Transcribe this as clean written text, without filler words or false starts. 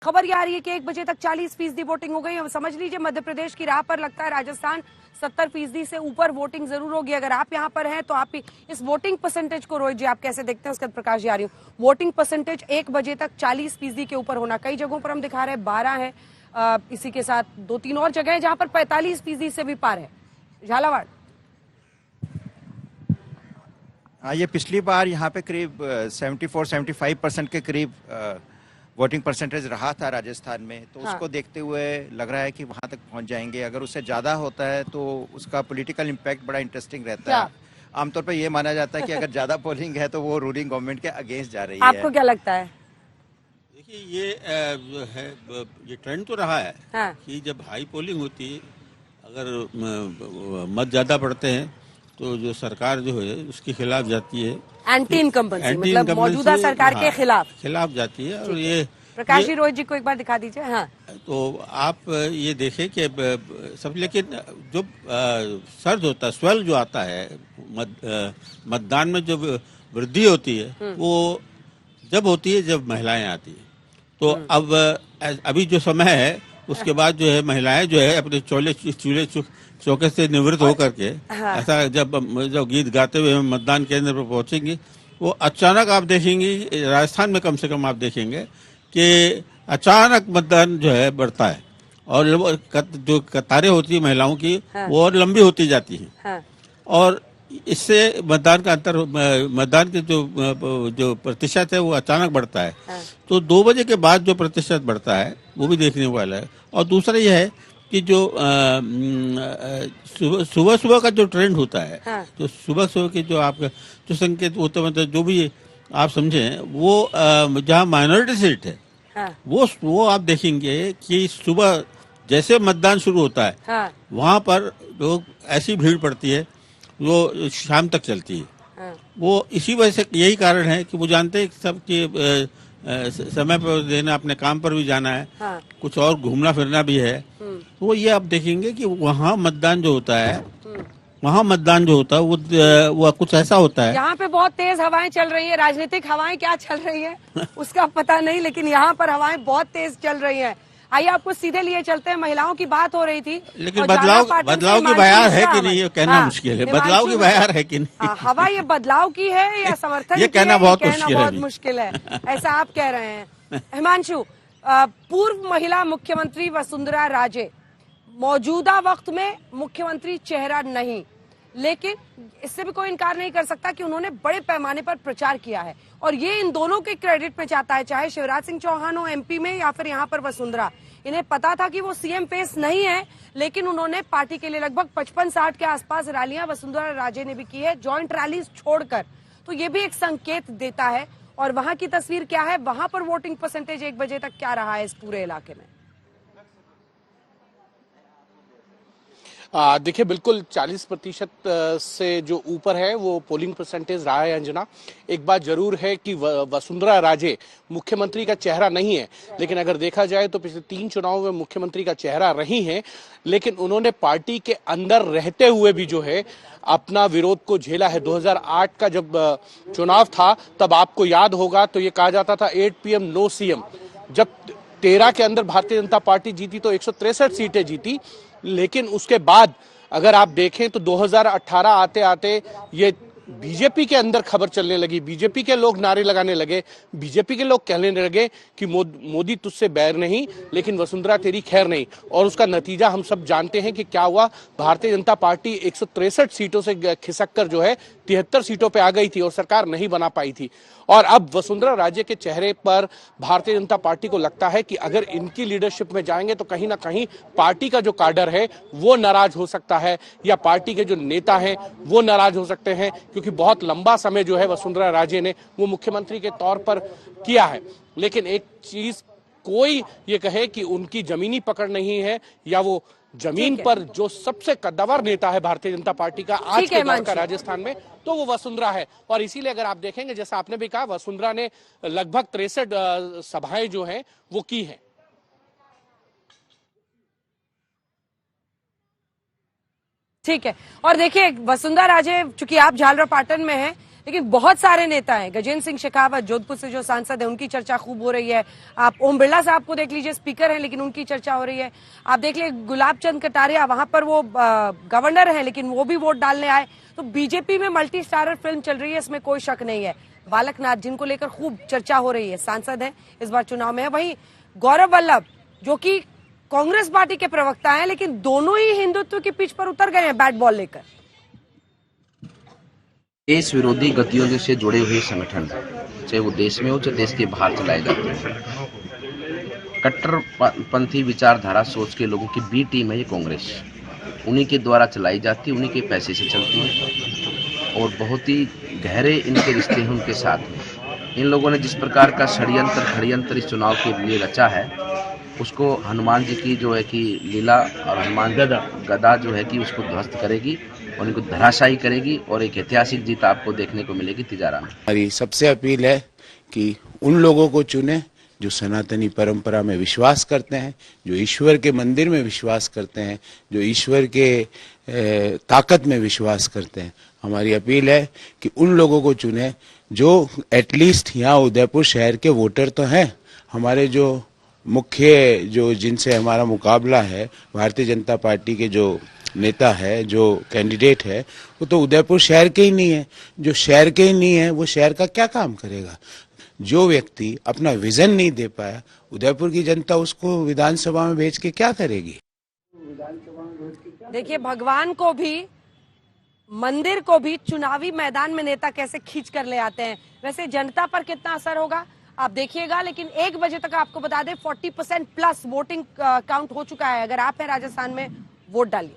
खबर ये आ रही है कि 1 बजे तक 40% वोटिंग हो गई। अब समझ लीजिए मध्य प्रदेश की राह पर लगता है राजस्थान 70% से ऊपर वोटिंग जरूर होगी। अगर आप यहाँ पर हैं तो आप इस वोटिंग परसेंटेज को, रोहित जी आप कैसे देखते हैं? उसके बाद प्रकाश जी आ रही हूँ। वोटिंग परसेंटेज 1 बजे तक 40% के ऊपर होना, कई जगहों पर हम दिखा रहे हैं 12 है, इसी के साथ 2-3 और जगह है जहां पर 45% से भी पार है। झालावाड़। हाँ, ये पिछली बार यहाँ पे करीब 74-75% के करीब वोटिंग परसेंटेज रहा था राजस्थान में, तो हाँ। उसको देखते हुए लग रहा है कि वहां तक पहुंच जाएंगे। अगर उससे ज्यादा होता है तो उसका पॉलिटिकल इम्पैक्ट बड़ा इंटरेस्टिंग रहता है। आमतौर पर यह माना जाता है कि अगर ज्यादा पोलिंग है तो वो रूलिंग गवर्नमेंट के अगेंस्ट जा रही है। आपको क्या लगता है? देखिए, ये जो है ये ट्रेंड तो रहा है। हाँ। कि जब हाई पोलिंग होती है, अगर मत ज्यादा पड़ते हैं तो जो सरकार जो है उसके खिलाफ जाती है। एंटी इनकम्बेंसी मतलब मौजूदा सरकार के खिलाफ जाती है। और ये प्रकाश जी, रोहित जी को एक बार दिखा दीजिए। हाँ, तो आप ये देखें कि सब, लेकिन जो सर्ज होता है, स्वेल जो आता है मतदान में, जो वृद्धि होती है वो जब होती है जब महिलाएं आती है। तो अब अभी जो समय है उसके बाद जो है महिलाएं जो है अपने चूल्हे चौके से निवृत्त होकर के ऐसा जब गीत गाते हुए मतदान केंद्र पर पहुंचेंगी, वो अचानक आप देखेंगे, राजस्थान में कम से कम आप देखेंगे कि अचानक मतदान जो है बढ़ता है। और जो कतारें होती है महिलाओं की वो और लंबी होती जाती हैं। और इससे मतदान का अंतर, मतदान के जो प्रतिशत है वो अचानक बढ़ता है। तो 2 बजे के बाद जो प्रतिशत बढ़ता है वो भी देखने वाला है। और दूसरा यह है कि जो सुबह का जो ट्रेंड होता है, जो सुबह के जो आपका जो संकेत होते हैं, मतलब जो भी आप समझें, वो जहाँ माइनॉरिटी सीट है वो आप देखेंगे कि सुबह जैसे मतदान शुरू होता है वहां पर लोग ऐसी भीड़ पड़ती है वो शाम तक चलती है। वो इसी वजह से, यही कारण है कि वो जानते हैं सब कि समय पर देना, अपने काम पर भी जाना है, कुछ और घूमना फिरना भी है। तो वो ये आप देखेंगे कि वहाँ मतदान जो होता है वो कुछ ऐसा होता है। यहाँ पे बहुत तेज हवाएं चल रही है, राजनीतिक हवाएं क्या चल रही है उसका पता नहीं, लेकिन यहाँ पर हवाएं बहुत तेज चल रही है। आइए आपको सीधे लिए चलते हैं। महिलाओं की बात हो रही थी, लेकिन बदलाव की बयार है कि नहीं ये कहना मुश्किल है। बदलाव की बयार है कि नहीं? हवा ये बदलाव की है या समर्थन ये कहना बहुत मुश्किल है ऐसा आप कह रहे हैं। हिमांशु, पूर्व महिला मुख्यमंत्री वसुंधरा राजे मौजूदा वक्त में मुख्यमंत्री चेहरा नहीं, लेकिन इससे भी कोई इनकार नहीं कर सकता कि उन्होंने बड़े पैमाने पर प्रचार किया है और ये इन दोनों के क्रेडिट में जाता है, चाहे शिवराज सिंह चौहान हो एमपी में या फिर यहाँ पर वसुंधरा। इन्हें पता था कि वो सीएम फेस नहीं है, लेकिन उन्होंने पार्टी के लिए लगभग 55-60 के आसपास रैलियां वसुंधरा राजे ने भी की है, जॉइंट रैलीज छोड़कर। तो ये भी एक संकेत देता है। और वहां की तस्वीर क्या है, वहां पर वोटिंग परसेंटेज 1 बजे तक क्या रहा है इस पूरे इलाके में? देखिए, बिल्कुल 40% से जो ऊपर है वो पोलिंग परसेंटेज रहा है। अंजना, एक बात जरूर है कि वसुंधरा राजे मुख्यमंत्री का चेहरा नहीं है, लेकिन अगर देखा जाए तो पिछले 3 चुनाव में मुख्यमंत्री का चेहरा रही हैं। लेकिन उन्होंने पार्टी के अंदर रहते हुए भी जो है अपना विरोध को झेला है। 2008 का जब चुनाव था तब आपको याद होगा तो ये कहा जाता था 8 PM नो सीएम। जब 13 के अंदर भारतीय जनता पार्टी जीती तो 163 सीटें जीती, लेकिन उसके बाद अगर आप देखें तो 2018 आते आते ये बीजेपी के अंदर खबर चलने लगी, बीजेपी के लोग नारे लगाने लगे, बीजेपी के लोग कहने लगे कि मोदी तुझसे बैर नहीं लेकिन वसुंधरा तेरी खैर नहीं। और उसका नतीजा हम सब जानते हैं कि क्या हुआ। भारतीय जनता पार्टी 163 सीटों से खिसक कर जो है 73 सीटों पे आ गई थी और सरकार नहीं बना पाई थी। और अब वसुंधरा राजे के चेहरे पर भारतीय जनता पार्टी को लगता है कि अगर इनकी लीडरशिप में जाएंगे तो कहीं ना कहीं पार्टी का जो काडर है वो नाराज हो सकता है, या पार्टी के जो नेता हैं वो नाराज हो सकते हैं, क्योंकि बहुत लंबा समय जो है वसुंधरा राजे ने वो मुख्यमंत्री के तौर पर किया है। लेकिन एक चीज, कोई ये कहे कि उनकी जमीनी पकड़ नहीं है या वो जमीन पर जो सबसे कद्दावर नेता है भारतीय जनता पार्टी का आज के दौर का राजस्थान में, तो वो वसुंधरा है। और इसीलिए अगर आप देखेंगे, जैसा आपने भी कहा, वसुंधरा ने लगभग 63 सभाएं जो हैं वो की हैं। ठीक है। और देखिए, वसुंधरा राजे, चूंकि आप झालरा पाटन में हैं, लेकिन बहुत सारे नेता हैं। गजेंद्र सिंह शेखावत जोधपुर से जो सांसद है, उनकी चर्चा खूब हो रही है। आप ओम बिरला साहब को देख लीजिए, स्पीकर हैं लेकिन उनकी चर्चा हो रही है। आप देख लीजिए गुलाब चंद कटारिया, वहां पर वो गवर्नर है लेकिन वो भी वोट डालने आए। तो बीजेपी में मल्टी स्टारर फिल्म चल रही है, इसमें कोई शक नहीं है। बालकनाथ, जिनको लेकर खूब चर्चा हो रही है, सांसद है, इस बार चुनाव में है। वहीं गौरव वल्लभ, जो कि कांग्रेस पार्टी के प्रवक्ता हैं, लेकिन दोनों ही हिंदुत्व की पिच पर उतर गए हैं बैट बॉल लेकर। देश विरोधी गतिविधियों से जुड़े हुए संगठन, चाहे वो देश में हो चाहे देश के बाहर चलाए जाते हैं, कट्टरपंथी विचारधारा सोच के लोगों की बी टीम है ये कांग्रेस। उन्हीं के द्वारा चलाई जाती है, उन्हीं के पैसे से चलती है और बहुत ही गहरे इनके रिश्ते हैं उनके साथ। इन लोगों ने जिस प्रकार का षड्यंत्र इस चुनाव के लिए रचा है, उसको हनुमान जी की जो है कि लीला और हनुमान गदा जो है कि उसको ध्वस्त करेगी और इनको धराशायी करेगी और एक ऐतिहासिक जीत आपको देखने को मिलेगी तिजारा में। हमारी सबसे अपील है कि उन लोगों को चुने जो सनातनी परंपरा में विश्वास करते हैं, जो ईश्वर के मंदिर में विश्वास करते हैं, जो ईश्वर के ताकत में विश्वास करते हैं। हमारी अपील है कि उन लोगों को चुने जो एटलीस्ट यहाँ उदयपुर शहर के वोटर तो हैं। हमारे जो मुख्य जो जिनसे हमारा मुकाबला है, भारतीय जनता पार्टी के जो नेता है, जो कैंडिडेट है, वो तो उदयपुर शहर के ही नहीं है। जो शहर के ही नहीं है वो शहर का क्या काम करेगा? जो व्यक्ति अपना विजन नहीं दे पाया, उदयपुर की जनता उसको विधानसभा में भेज के क्या करेगी? देखिए, भगवान को भी, मंदिर को भी चुनावी मैदान में नेता कैसे खींच कर ले आते हैं। वैसे जनता पर कितना असर होगा आप देखिएगा, लेकिन 1 बजे तक आपको बता दें 40% प्लस वोटिंग काउंट हो चुका है। अगर आप हैं राजस्थान में, वोट डालिए।